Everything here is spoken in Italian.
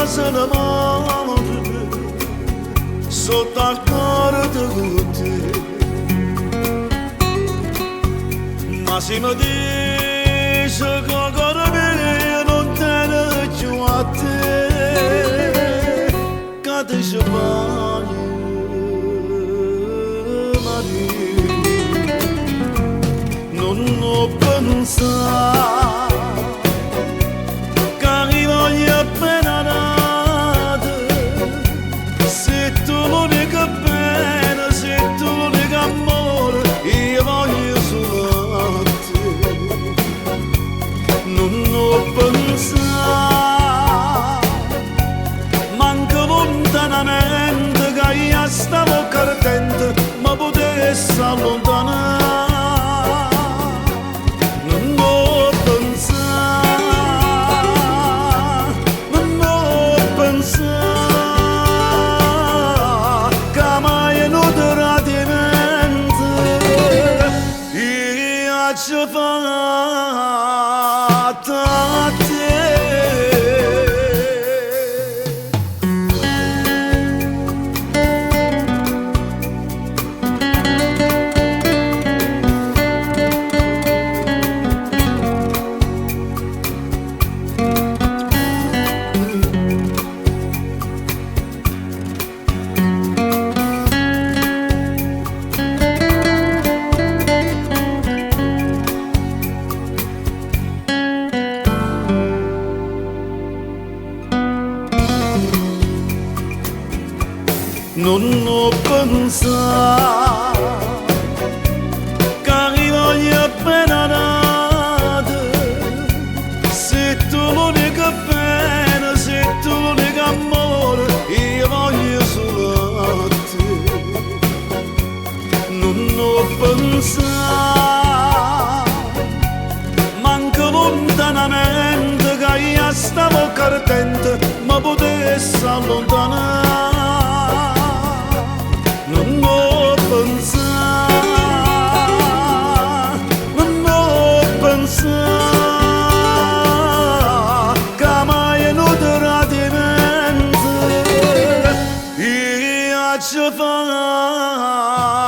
se ne morde sotto accordo con te. Ma se mi dice che ancora me non te ne giù a te, che ti sbagli, Maria, non ho pensato che arrivo appena nata, se tu l'unica pena, se tu l'unico amore, io voglio solo te. Non ho pensato, manco lontanamente, che io stavo cardente, ma potessi allontanare. Non ho pensato, non ho pensato, che mai non tradimento io ci ho fatto a te. Non ho pensato che arrivo appena nata, se tu l'unica pena, se tu l'unico amore, io voglio solo te. Non ho pensato, manco lontanamente, che io stavo cardente, ma potessi allontanare. Non ho pensato, non ho pensato, che mai non tradimento io ci ho fatto.